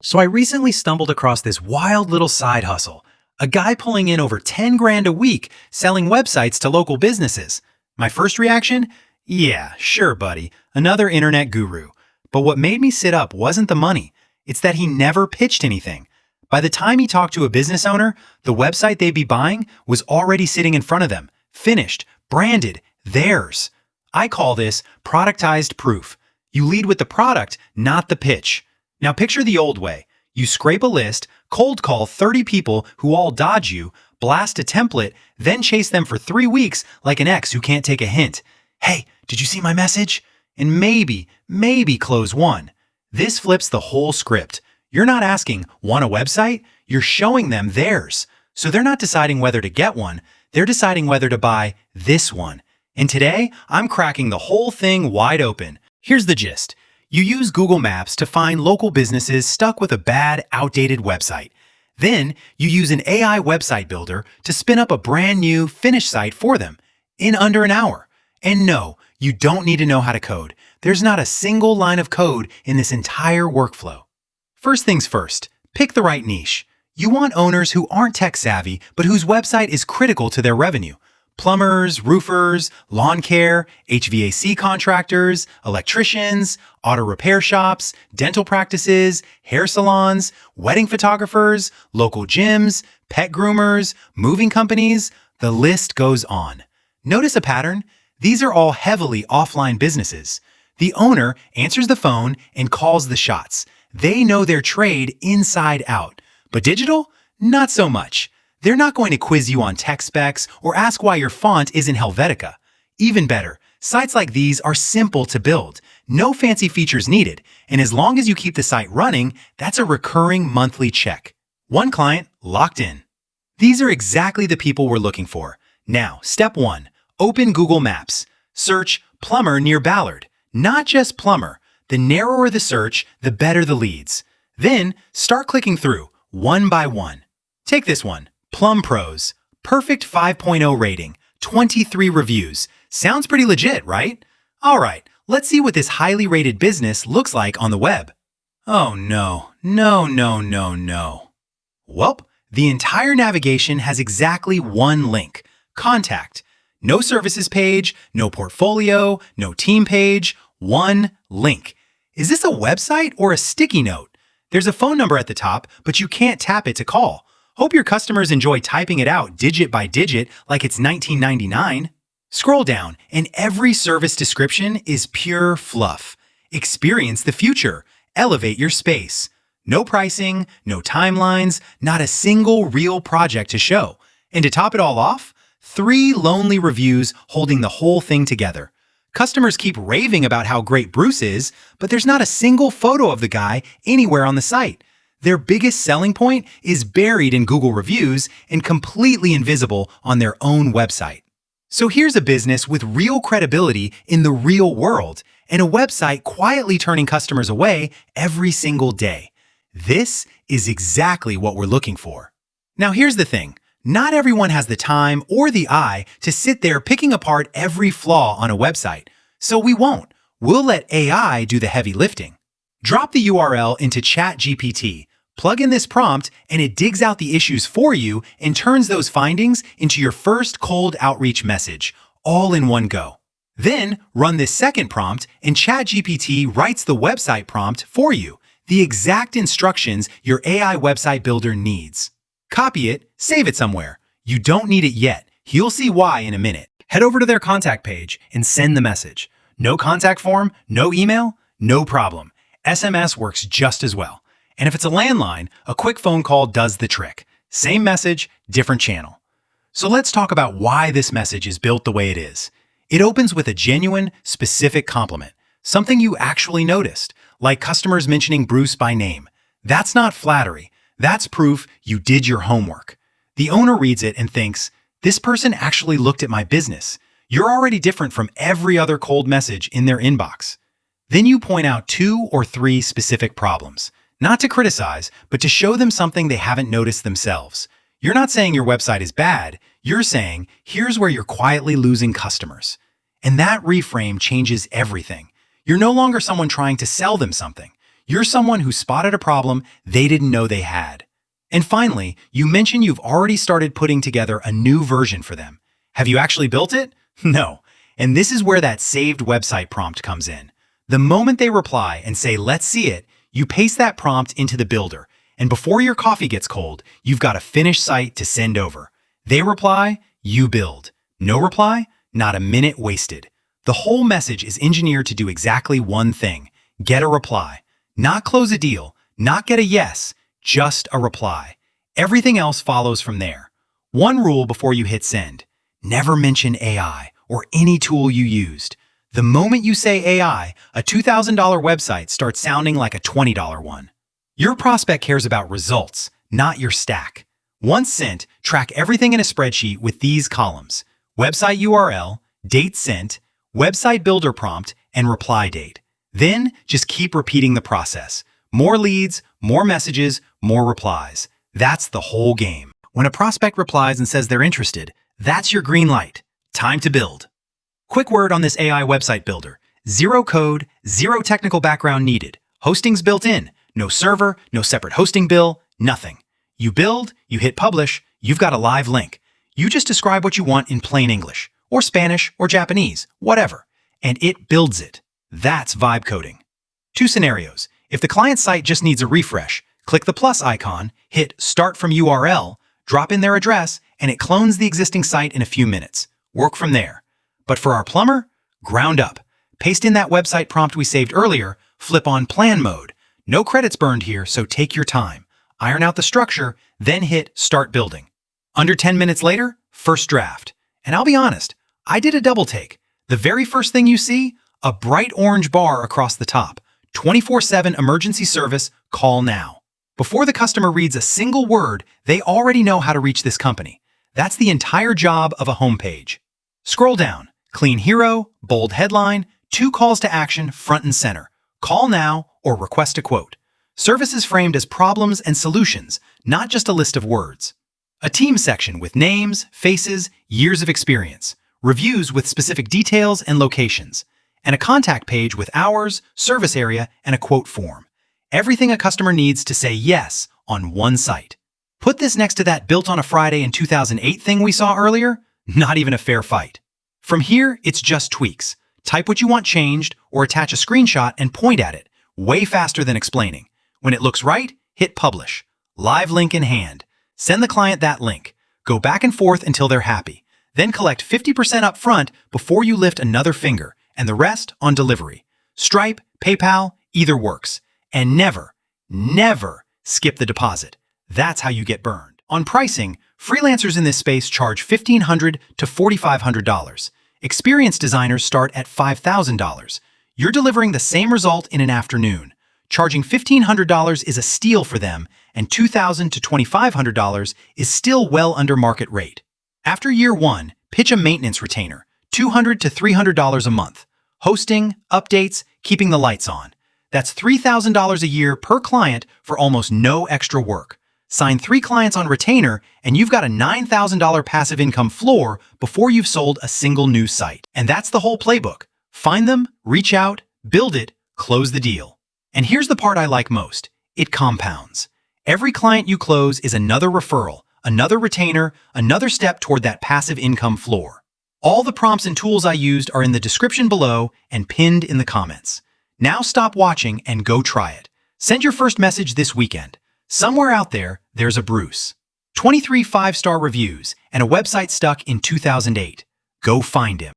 So I recently stumbled across this wild little side hustle. A guy pulling in over 10 grand a week selling websites to local businesses. My first reaction? Yeah, sure, buddy. Another internet guru. But what made me sit up wasn't the money. It's that he never pitched anything. By the time he talked to a business owner, the website they'd be buying was already sitting in front of them, finished, branded, theirs. I call this productized proof. You lead with the product, not the pitch. Now picture the old way. You scrape a list, cold call 30 people who all dodge you, blast a template, then chase them for 3 weeks like an ex who can't take a hint. Hey, did you see my message? And maybe close one. This flips the whole script. You're not asking, want a website? You're showing them theirs. So they're not deciding whether to get one, they're deciding whether to buy this one. And today, I'm cracking the whole thing wide open. Here's the gist. You use Google Maps to find local businesses stuck with a bad, outdated website. Then, you use an AI website builder to spin up a brand new, finished site for them in under an hour. And no, you don't need to know how to code. There's not a single line of code in this entire workflow. First things first, pick the right niche. You want owners who aren't tech savvy, but whose website is critical to their revenue. Plumbers, roofers, lawn care, HVAC contractors, electricians, auto repair shops, dental practices, hair salons, wedding photographers, local gyms, pet groomers, moving companies, the list goes on. Notice a pattern? These are all heavily offline businesses. The owner answers the phone and calls the shots. They know their trade inside out. But digital? Not so much. They're not going to quiz you on tech specs or ask why your font isn't Helvetica. Even better, sites like these are simple to build, no fancy features needed, and as long as you keep the site running, that's a recurring monthly check. One client locked in. These are exactly the people we're looking for. Now, step 1. Open Google Maps. Search plumber near Ballard. Not just plumber. The narrower the search, the better the leads. Then, start clicking through, one by one. Take this one, Plum Pros. Perfect 5.0 rating, 23 reviews. Sounds pretty legit, right? Alright, let's see what this highly rated business looks like on the web. Oh no. Welp, the entire navigation has exactly one link, contact. No services page, no portfolio, no team page, one link. Is this a website or a sticky note? There's a phone number at the top, but you can't tap it to call. Hope your customers enjoy typing it out digit by digit like it's 1999. Scroll down, and every service description is pure fluff. Experience the future. Elevate your space. No pricing, no timelines, not a single real project to show. And to top it all off, 3 lonely reviews holding the whole thing together. Customers keep raving about how great Bruce is, but there's not a single photo of the guy anywhere on the site. Their biggest selling point is buried in Google reviews and completely invisible on their own website. So here's a business with real credibility in the real world and a website quietly turning customers away every single day. This is exactly what we're looking for. Now here's the thing. Not everyone has the time or the eye to sit there picking apart every flaw on a website, so we won't. We'll let AI do the heavy lifting. Drop the URL into ChatGPT, plug in this prompt, and it digs out the issues for you and turns those findings into your first cold outreach message, all in one go. Then run this second prompt, and ChatGPT writes the website prompt for you, the exact instructions your AI website builder needs. Copy it, save it somewhere. You don't need it yet. You'll see why in a minute. Head over to their contact page and send the message. No contact form, no email, no problem. SMS works just as well. And if it's a landline, a quick phone call does the trick. Same message, different channel. So let's talk about why this message is built the way it is. It opens with a genuine, specific compliment, something you actually noticed, like customers mentioning Bruce by name. That's not flattery. That's proof you did your homework. The owner reads it and thinks, this person actually looked at my business. You're already different from every other cold message in their inbox. Then you point out 2 or 3 specific problems, not to criticize, but to show them something they haven't noticed themselves. You're not saying your website is bad. You're saying, here's where you're quietly losing customers. And that reframe changes everything. You're no longer someone trying to sell them something. You're someone who spotted a problem they didn't know they had. And finally, you mention you've already started putting together a new version for them. Have you actually built it? No. And this is where that saved website prompt comes in. The moment they reply and say, "Let's see it," you paste that prompt into the builder. And before your coffee gets cold, you've got a finished site to send over. They reply, you build. No reply, not a minute wasted. The whole message is engineered to do exactly one thing: get a reply. Not close a deal, not get a yes, just a reply. Everything else follows from there. One rule before you hit send: never mention AI or any tool you used. The moment you say AI, a $2,000 website starts sounding like a $20 one. Your prospect cares about results, not your stack. Once sent, track everything in a spreadsheet with these columns: website URL, date sent, website builder prompt, and reply date. Then just keep repeating the process. More leads, more messages, more replies. That's the whole game. When a prospect replies and says they're interested, that's your green light. Time to build. Quick word on this AI website builder: zero code, zero technical background needed. Hosting's built in. No server, no separate hosting bill, nothing. You build, you hit publish, you've got a live link. You just describe what you want in plain English, or Spanish, or Japanese, whatever, and it builds it. That's vibe coding. Two scenarios. If the client site just needs a refresh, click the plus icon, hit Start from URL, drop in their address, and it clones the existing site in a few minutes. Work from there. But for our plumber, ground up. Paste in that website prompt we saved earlier, flip on plan mode. No credits burned here, so take your time. Iron out the structure, then hit Start Building. Under 10 minutes later, first draft. And I'll be honest, I did a double take. The very first thing you see, a bright orange bar across the top. 24/7 emergency service, call now. Before the customer reads a single word, they already know how to reach this company. That's the entire job of a homepage. Scroll down. Clean hero, bold headline, 2 calls to action front and center. Call now or request a quote. Services framed as problems and solutions, not just a list of words. A team section with names, faces, years of experience. Reviews with specific details and locations. And a contact page with hours, service area, and a quote form. Everything a customer needs to say yes on one site. Put this next to that built on a Friday in 2008 thing we saw earlier, not even a fair fight. From here, it's just tweaks. Type what you want changed or attach a screenshot and point at it, way faster than explaining. When it looks right, hit publish. Live link in hand. Send the client that link. Go back and forth until they're happy. Then collect 50% up front before you lift another finger, and the rest on delivery. Stripe, PayPal, either works. And never, never skip the deposit. That's how you get burned. On pricing, freelancers in this space charge $1,500 to $4,500. Experienced designers start at $5,000. You're delivering the same result in an afternoon. Charging $1,500 is a steal for them, and $2,000 to $2,500 is still well under market rate. After year 1, pitch a maintenance retainer, $200 to $300 a month. Hosting, updates, keeping the lights on. That's $3,000 a year per client for almost no extra work. Sign 3 clients on retainer, and you've got a $9,000 passive income floor before you've sold a single new site. And that's the whole playbook. Find them, reach out, build it, close the deal. And here's the part I like most. It compounds. Every client you close is another referral, another retainer, another step toward that passive income floor. All the prompts and tools I used are in the description below and pinned in the comments. Now stop watching and go try it. Send your first message this weekend. Somewhere out there, there's a Bruce. 23 5-star reviews and a website stuck in 2008. Go find him.